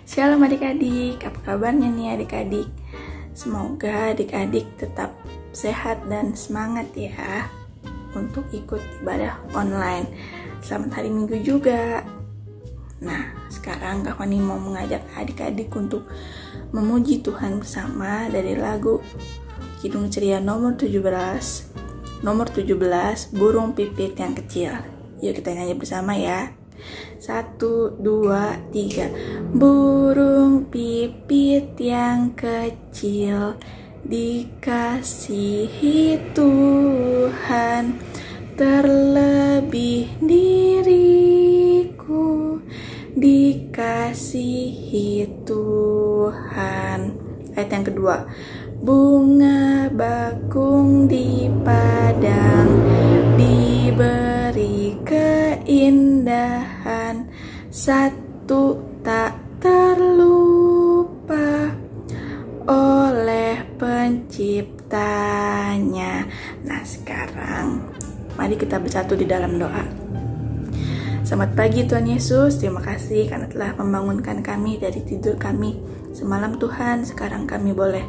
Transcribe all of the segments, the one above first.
Shalom adik-adik, apa kabarnya nih adik-adik? Semoga adik-adik tetap sehat dan semangat ya untuk ikut ibadah online. Selamat hari Minggu juga. Nah, sekarang Kak Fani mau mengajak adik-adik untuk memuji Tuhan bersama dari lagu Kidung Ceria nomor 17, Burung Pipit yang Kecil. Yuk kita nyanyi bersama ya. 1, 2, 3. Burung pipit yang kecil dikasihi Tuhan, terlebih diriku dikasihi Tuhan. Ayat yang kedua. Bunga bakung di padang diberi keindahan, satu tak terlupa oleh penciptanya. Nah, sekarang mari kita bersatu di dalam doa. Selamat pagi Tuhan Yesus, terima kasih karena telah membangunkan kami dari tidur kami semalam Tuhan. Sekarang kami boleh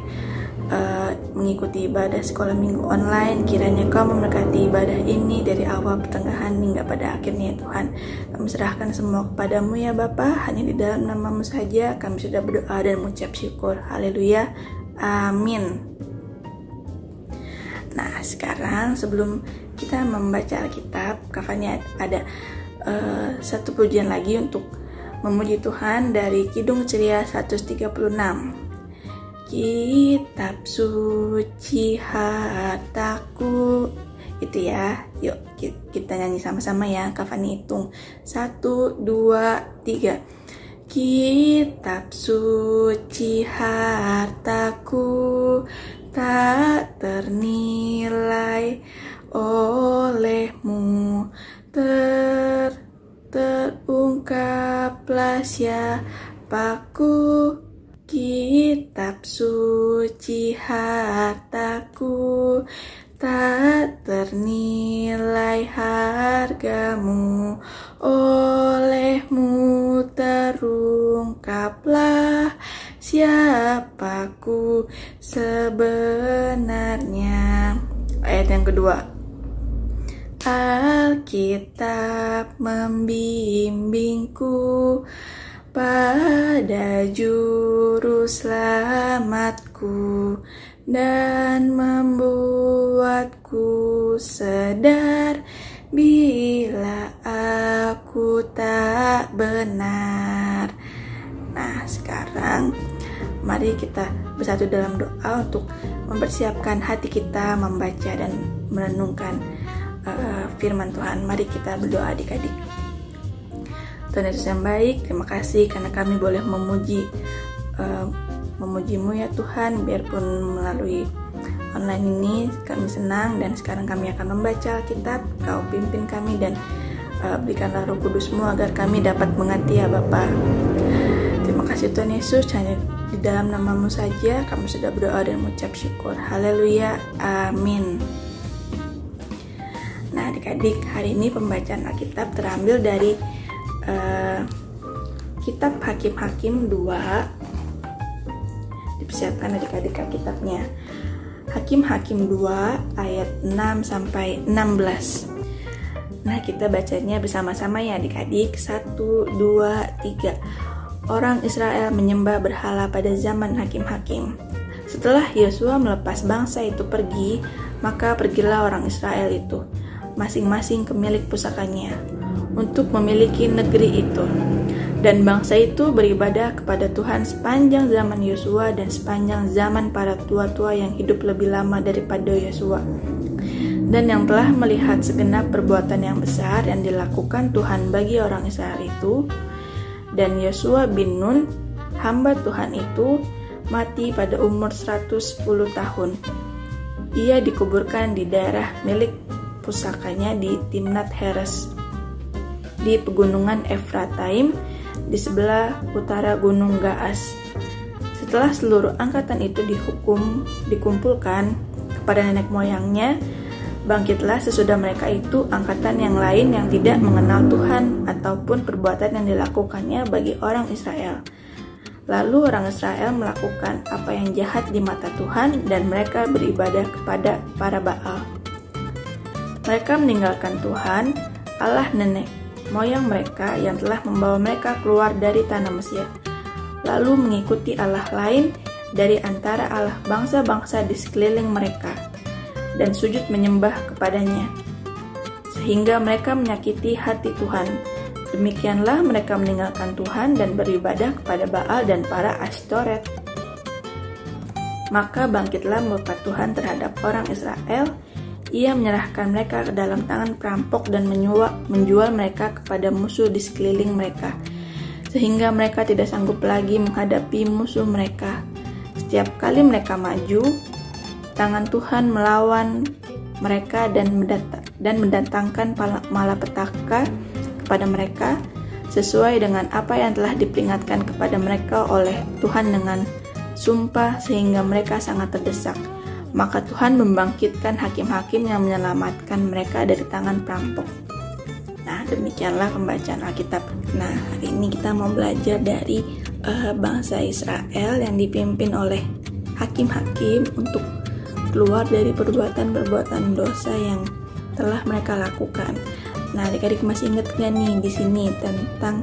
mengikuti ibadah sekolah minggu online. Kiranya Kau memberkati ibadah ini dari awal, pertengahan, hingga pada akhirnya ya Tuhan. Kami serahkan semua kepadamu ya Bapa. Hanya di dalam nama-Mu saja kami sudah berdoa dan mengucap syukur. Haleluya, amin. Nah, sekarang sebelum kita membaca Alkitab, Kak Fani ada satu pujian lagi untuk memuji Tuhan dari Kidung Ceria 136. Kitab suci hartaku, itu ya. Yuk kita nyanyi sama-sama ya. Kak Fani hitung 1, 2, 3. Kitab suci hartaku tak ternilai olehmu, terungkaplah siapaku. Kitab suci hartaku tak ternilai hargamu, olehmu terungkaplah siapaku sebenarnya. Ayat yang kedua. Alkitab membimbingku pada juru selamatku dan membuatku sadar bila aku tak benar. Nah, sekarang mari kita bersatu dalam doa untuk mempersiapkan hati kita membaca dan merenungkan firman Tuhan. Mari kita berdoa adik-adik. Tuhan Yesus yang baik, terima kasih karena kami boleh memuji-Mu ya Tuhan. Biarpun melalui online ini kami senang, dan sekarang kami akan membaca Alkitab. Kau pimpin kami dan berikanlah Roh Kudus-Mu agar kami dapat mengerti ya Bapa. Terima kasih Tuhan Yesus, hanya di dalam nama-Mu saja kami sudah berdoa dan mengucap syukur. Haleluya, amin. Nah adik-adik, hari ini pembacaan Alkitab terambil dari Kitab Hakim-Hakim 2. Dipersiapkan adik-adik Alkitabnya. Hakim-Hakim 2 ayat 6 sampai 16. Nah, kita bacanya bersama-sama ya adik-adik. 1, 2, 3. Orang Israel menyembah berhala pada zaman Hakim-Hakim. Setelah Yosua melepas bangsa itu pergi, maka pergilah orang Israel itu masing-masing ke milik pusakanya untuk memiliki negeri itu. Dan bangsa itu beribadah kepada Tuhan sepanjang zaman Yosua dan sepanjang zaman para tua-tua yang hidup lebih lama daripada Yosua, dan yang telah melihat segenap perbuatan yang besar yang dilakukan Tuhan bagi orang Israel itu. Dan Yosua bin Nun, hamba Tuhan itu, mati pada umur 110 tahun. Ia dikuburkan di daerah milik pusakanya di Timnat Heres, di pegunungan Efrataim, di sebelah utara gunung Gaas. Setelah seluruh angkatan itu dikumpulkan kepada nenek moyangnya, bangkitlah sesudah mereka itu angkatan yang lain yang tidak mengenal Tuhan ataupun perbuatan yang dilakukannya bagi orang Israel. Lalu orang Israel melakukan apa yang jahat di mata Tuhan dan mereka beribadah kepada para Baal. Mereka meninggalkan Tuhan, Allah nenek moyang mereka yang telah membawa mereka keluar dari tanah Mesir, lalu mengikuti Allah lain dari antara Allah bangsa-bangsa di sekeliling mereka, dan sujud menyembah kepadanya, sehingga mereka menyakiti hati Tuhan. Demikianlah mereka meninggalkan Tuhan dan beribadah kepada Baal dan para Ashtoret. Maka bangkitlah murka Tuhan terhadap orang Israel. Ia menyerahkan mereka ke dalam tangan perampok dan menjual mereka kepada musuh di sekeliling mereka, sehingga mereka tidak sanggup lagi menghadapi musuh mereka. Setiap kali mereka maju, tangan Tuhan melawan mereka dan mendatangkan malapetaka kepada mereka, sesuai dengan apa yang telah diperingatkan kepada mereka oleh Tuhan dengan sumpah, sehingga mereka sangat terdesak. Maka Tuhan membangkitkan hakim-hakim yang menyelamatkan mereka dari tangan perampok. Nah, demikianlah pembacaan Alkitab. Nah, hari ini kita mau belajar dari bangsa Israel yang dipimpin oleh hakim-hakim untuk keluar dari perbuatan-perbuatan dosa yang telah mereka lakukan. Nah, adik-adik masih ingat gak nih di sini tentang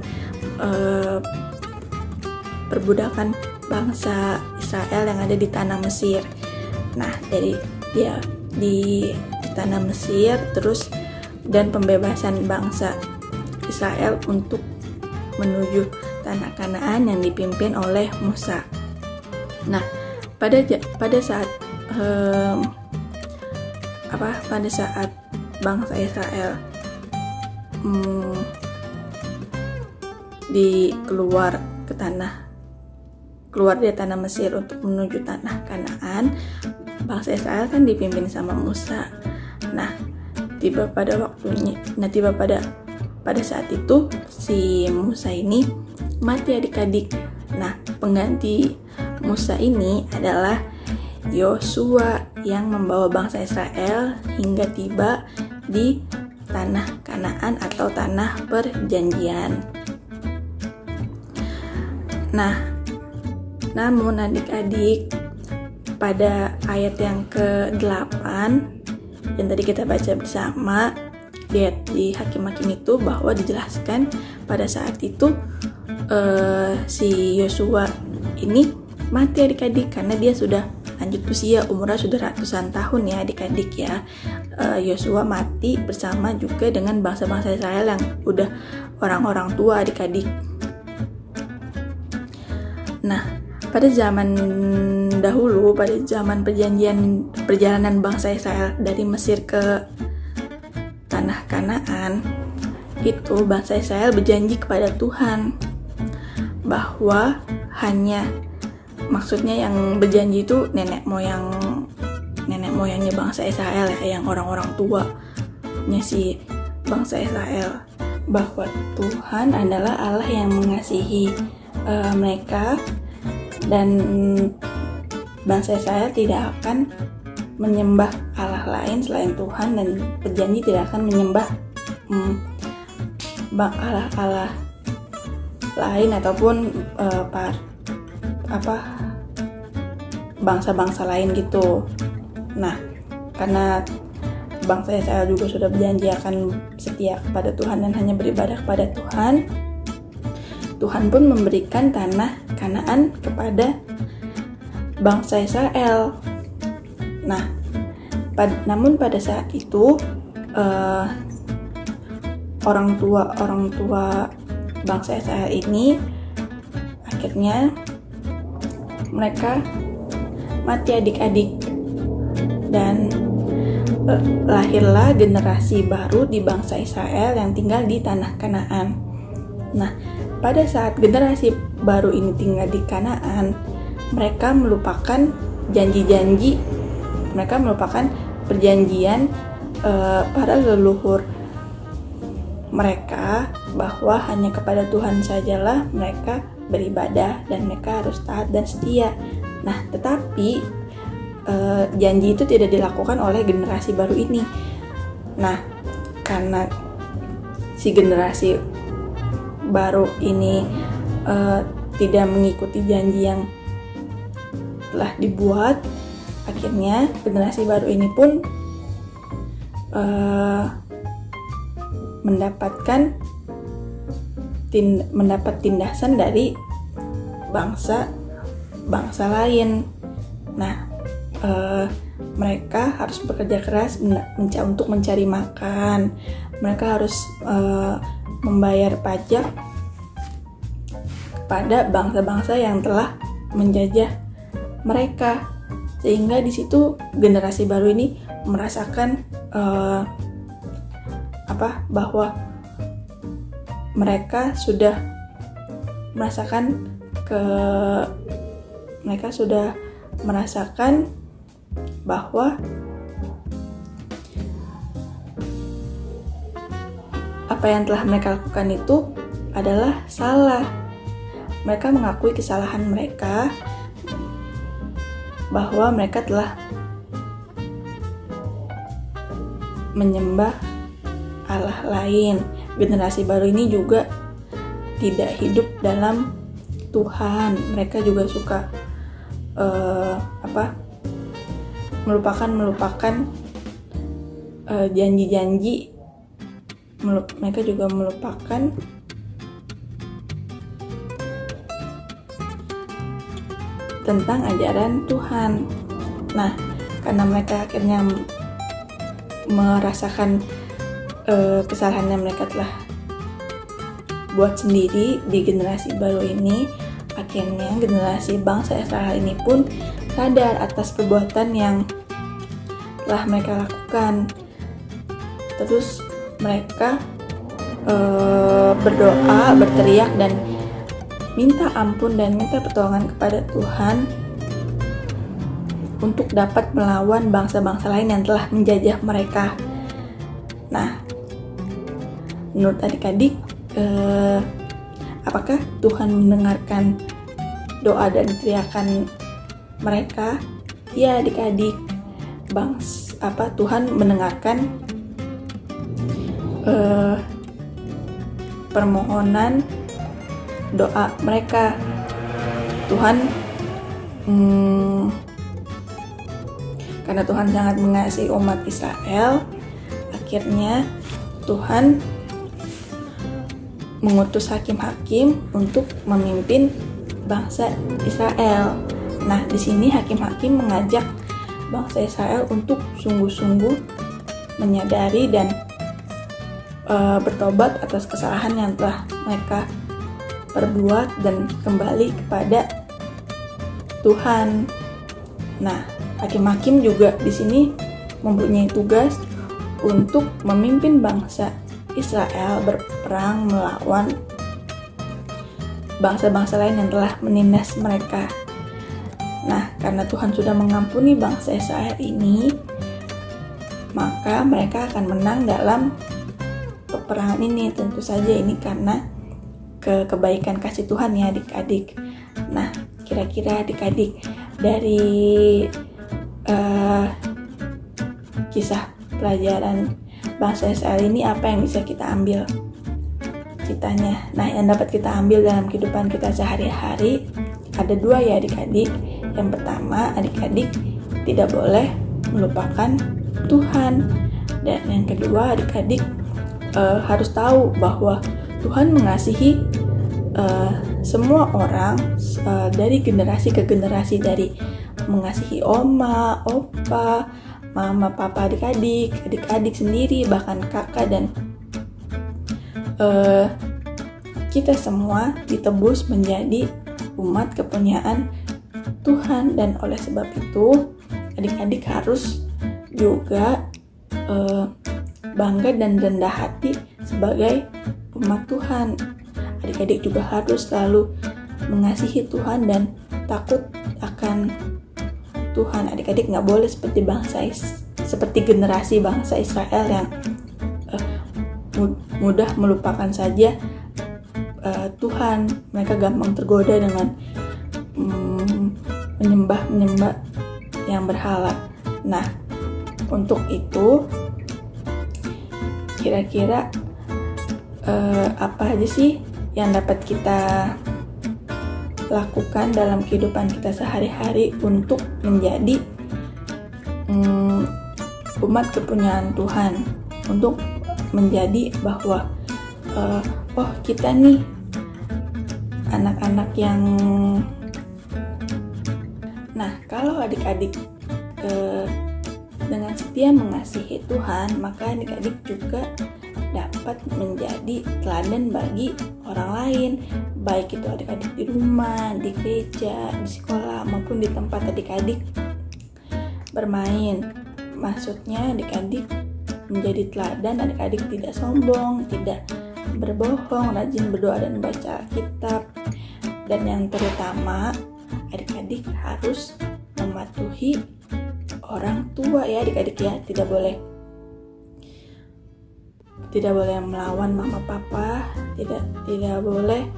perbudakan bangsa Israel yang ada di tanah Mesir. Nah, dari dia di tanah Mesir terus dan pembebasan bangsa Israel untuk menuju tanah Kanaan yang dipimpin oleh Musa. Nah, pada saat bangsa Israel keluar dari tanah Mesir untuk menuju tanah Kanaan, bangsa Israel kan dipimpin sama Musa. Nah, pada saat itu si Musa ini mati adik-adik. Nah, pengganti Musa ini adalah Yosua yang membawa bangsa Israel hingga tiba di tanah Kanaan atau tanah perjanjian. Nah, namun adik-adik, pada ayat yang ke-8 yang tadi kita baca bersama di Hakim-Hakim itu, bahwa dijelaskan pada saat itu si Yosua ini mati adik-adik karena dia sudah lanjut usia, umurnya sudah ratusan tahun ya adik-adik ya. Yosua mati bersama juga dengan bangsa-bangsa Israel yang udah orang-orang tua adik-adik. Nah, pada zaman dahulu, pada zaman perjalanan bangsa Israel dari Mesir ke tanah Kanaan, itu bangsa Israel berjanji kepada Tuhan bahwa maksudnya yang berjanji itu nenek moyangnya bangsa Israel ya, yang orang-orang tuanya si bangsa Israel, bahwa Tuhan adalah Allah yang mengasihi mereka dan bangsa Israel tidak akan menyembah Allah lain selain Tuhan, dan berjanji tidak akan menyembah Allah lain ataupun bangsa-bangsa lain gitu. Nah, karena bangsa Israel juga sudah berjanji akan setia kepada Tuhan dan hanya beribadah kepada Tuhan, Tuhan pun memberikan tanah Kanaan kepada bangsa Israel. Nah, namun pada saat itu orang tua bangsa Israel ini akhirnya mereka mati adik-adik, dan lahirlah generasi baru di bangsa Israel yang tinggal di tanah Kanaan. Nah, pada saat generasi baru ini tinggal di Kanaan, mereka melupakan janji-janji, mereka melupakan perjanjian para leluhur mereka bahwa hanya kepada Tuhan sajalah mereka beribadah dan mereka harus taat dan setia. Nah, tetapi janji itu tidak dilakukan oleh generasi baru ini. Nah, karena si generasi baru ini tidak mengikuti janji yang telah dibuat, akhirnya generasi baru ini pun mendapat tindasan dari bangsa lain. Nah, mereka harus bekerja keras untuk mencari makan. Mereka harus membayar pajak kepada bangsa-bangsa yang telah menjajah mereka, sehingga di situ generasi baru ini merasakan bahwa mereka sudah merasakan bahwa apa yang telah mereka lakukan itu adalah salah. Mereka mengakui kesalahan mereka, bahwa mereka telah menyembah Allah lain. Generasi baru ini juga tidak hidup dalam Tuhan. Mereka juga suka melupakan janji-janji. Mereka juga melupakan tentang ajaran Tuhan. Nah, karena mereka akhirnya merasakan kesalahan yang mereka telah buat sendiri di generasi baru ini, akhirnya generasi bangsa Israel ini pun sadar atas perbuatan yang telah mereka lakukan. Terus mereka berdoa, berteriak, dan minta ampun dan minta pertolongan kepada Tuhan untuk dapat melawan bangsa-bangsa lain yang telah menjajah mereka. Nah, menurut adik-adik, apakah Tuhan mendengarkan doa dan teriakan mereka? Ya, adik-adik, Tuhan mendengarkan permohonan doa mereka. Tuhan karena Tuhan sangat mengasihi umat Israel, akhirnya Tuhan mengutus hakim-hakim untuk memimpin bangsa Israel. Nah, di sini hakim-hakim mengajak bangsa Israel untuk sungguh-sungguh menyadari dan bertobat atas kesalahan yang telah mereka perbuat dan kembali kepada Tuhan. Nah, hakim-hakim juga di sini mempunyai tugas untuk memimpin bangsa Israel berperang melawan bangsa-bangsa lain yang telah menindas mereka. Nah, karena Tuhan sudah mengampuni bangsa Israel ini, maka mereka akan menang dalam peperangan ini. Tentu saja ini karena kebaikan kasih Tuhan ya adik-adik. Nah, kira-kira adik-adik dari kisah pelajaran bangsa Israel ini apa yang bisa kita ambil kitanya? Nah, yang dapat kita ambil dalam kehidupan kita sehari-hari ada dua ya adik-adik. Yang pertama, adik-adik tidak boleh melupakan Tuhan. Dan yang kedua, adik-adik harus tahu bahwa Tuhan mengasihi semua orang dari generasi ke generasi, dari mengasihi oma, opa, mama, papa, adik-adik sendiri, bahkan kakak, dan kita semua ditebus menjadi umat kepunyaan Tuhan. Dan oleh sebab itu adik-adik harus juga bangga dan rendah hati sebagai umat Tuhan. Adik-adik juga harus selalu mengasihi Tuhan dan takut akan Tuhan. Adik-adik nggak boleh seperti generasi bangsa Israel yang mudah melupakan saja Tuhan. Mereka gampang tergoda dengan menyembah yang berhala. Nah, untuk itu kira-kira apa aja sih yang dapat kita lakukan dalam kehidupan kita sehari-hari untuk menjadi umat kepunyaan Tuhan, untuk menjadi bahwa oh kita nih anak-anak yang kalau adik-adik dengan setia mengasihi Tuhan, maka adik-adik juga dapat menjadi teladan bagi orang lain, baik itu adik-adik di rumah, di gereja, di sekolah, maupun di tempat adik-adik bermain. Maksudnya adik-adik menjadi teladan, adik-adik tidak sombong, tidak berbohong, rajin berdoa dan baca Alkitab. Dan yang terutama, adik-adik harus mematuhi orang tua ya adik-adik ya, tidak boleh melawan mama papa, tidak boleh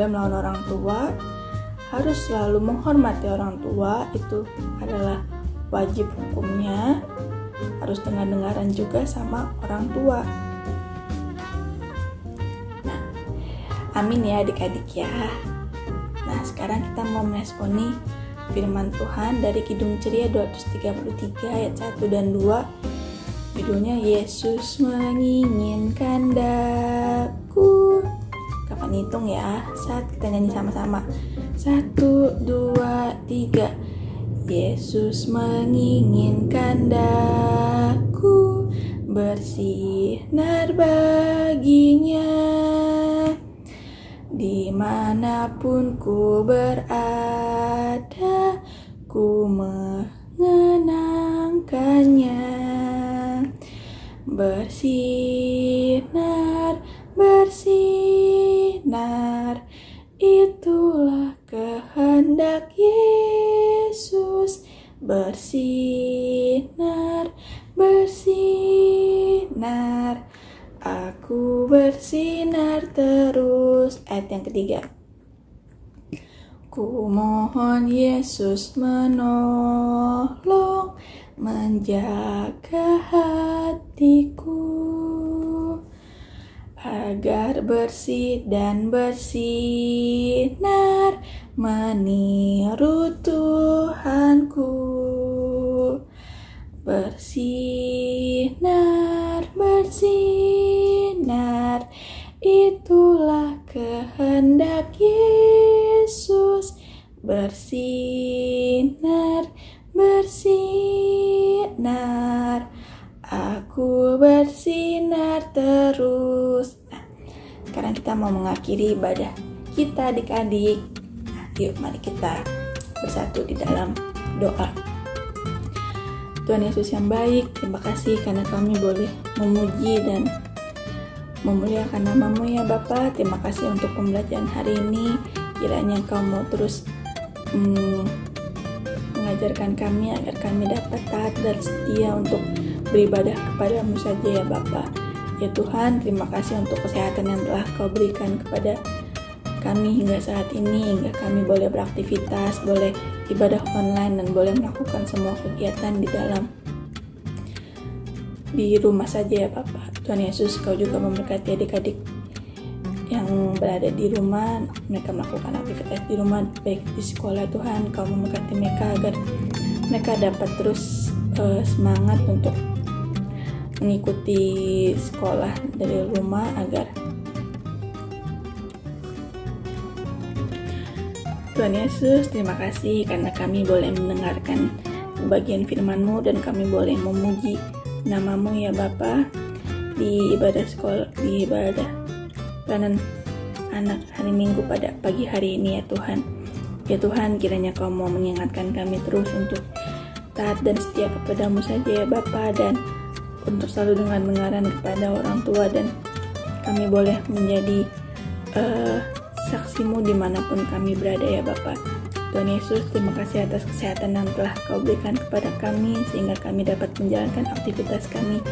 melawan orang tua, harus selalu menghormati orang tua, itu adalah wajib hukumnya, harus dengar-dengaran juga sama orang tua. Nah, amin ya adik-adik ya. Nah, sekarang kita mau meresponi firman Tuhan dari Kidung Ceria 233 ayat 1 dan 2. Judulnya Yesus menginginkan daku. Kapan hitung ya? Saat kita nyanyi sama-sama. 1, 2, 3. Yesus menginginkan daku bersinar baginya, dimanapun ku berada, ku mengenangkannya. Bersinar, bersinar, itulah kehendak Yesus. Bersinar, bersinar, aku bersinar terus. Ayat yang ketiga. Ku mohon Yesus menolong, menjaga hatiku, agar bersih dan bersinar, meniru Tuhanku. Bersinar, bersinar, itulah kehendak Yesus. Bersinar, bersinar, aku bersinar terus. Nah, sekarang kita mau mengakhiri ibadah kita adik-adik. Nah, yuk mari kita bersatu di dalam doa. Tuhan Yesus yang baik, terima kasih karena kami boleh memuji dan memuliakan nama-Mu ya Bapa. Terima kasih untuk pembelajaran hari ini. Kiranya Engkau mau terus mengajarkan kami agar kami dapat taat dan setia untuk beribadah kepada-Mu saja ya Bapa. Ya Tuhan, terima kasih untuk kesehatan yang telah Kau berikan kepada kami hingga saat ini, hingga kami boleh beraktivitas, boleh ibadah online, dan boleh melakukan semua kegiatan di rumah saja ya Bapak. Tuhan Yesus, Kau juga memberkati adik-adik yang berada di rumah, mereka melakukan aktivitas di rumah, baik di sekolah. Tuhan, Kau memberkati mereka agar mereka dapat terus semangat untuk mengikuti sekolah dari rumah, agar Tuhan Yesus, terima kasih karena kami boleh mendengarkan bagian firman-Mu dan kami boleh memuji nama-Mu ya Bapa di ibadah sekolah, di ibadah peranan anak hari Minggu pada pagi hari ini ya Tuhan. Ya Tuhan, kiranya Kau mau mengingatkan kami terus untuk taat dan setia kepada-Mu saja ya Bapa, dan untuk selalu dengar-dengaran kepada orang tua, dan kami boleh menjadi saksi-Mu dimanapun kami berada ya Bapak. Tuhan Yesus, terima kasih atas kesehatan yang telah Kau berikan kepada kami, sehingga kami dapat menjalankan aktivitas kami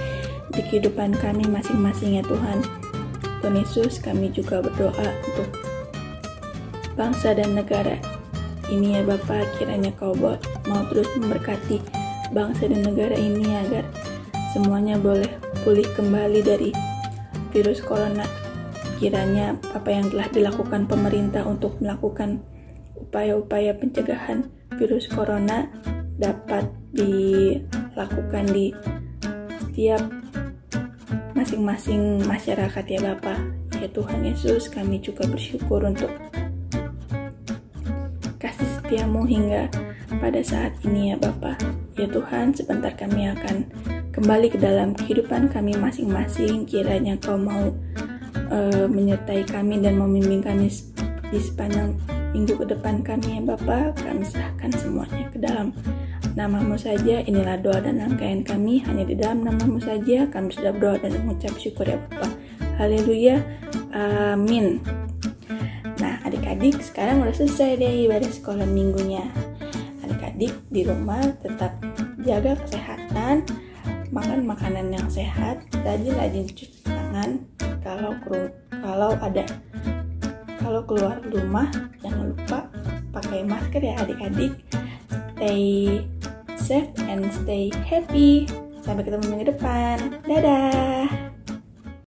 di kehidupan kami masing-masing ya Tuhan. Tuhan Yesus, kami juga berdoa untuk bangsa dan negara ini ya Bapak. Kiranya Kau mau terus memberkati bangsa dan negara ini agar semuanya boleh pulih kembali dari virus corona. Kiranya apa yang telah dilakukan pemerintah untuk melakukan upaya-upaya pencegahan virus corona dapat dilakukan di setiap masing-masing masyarakat ya Bapa. Ya Tuhan Yesus, kami juga bersyukur untuk kasih setiamu hingga pada saat ini ya Bapa. Ya Tuhan, sebentar kami akan kembali ke dalam kehidupan kami masing-masing. Kiranya Kau mau menyertai kami dan membimbing kami di sepanjang minggu ke depan kami ya Bapa. Kami serahkan semuanya ke dalam nama-Mu saja. Inilah doa dan rangkaian kami, hanya di dalam nama-Mu saja kami sudah berdoa dan mengucap syukur ya Bapa. Haleluya, amin. Nah adik-adik, sekarang udah selesai deh ibadah sekolah minggunya. Adik-adik di rumah tetap jaga kesehatan, makan makanan yang sehat, rajin-rajin cuci tangan. Kalau keluar rumah jangan lupa pakai masker ya adik-adik. Stay safe and stay happy. Sampai ketemu minggu depan. Dadah.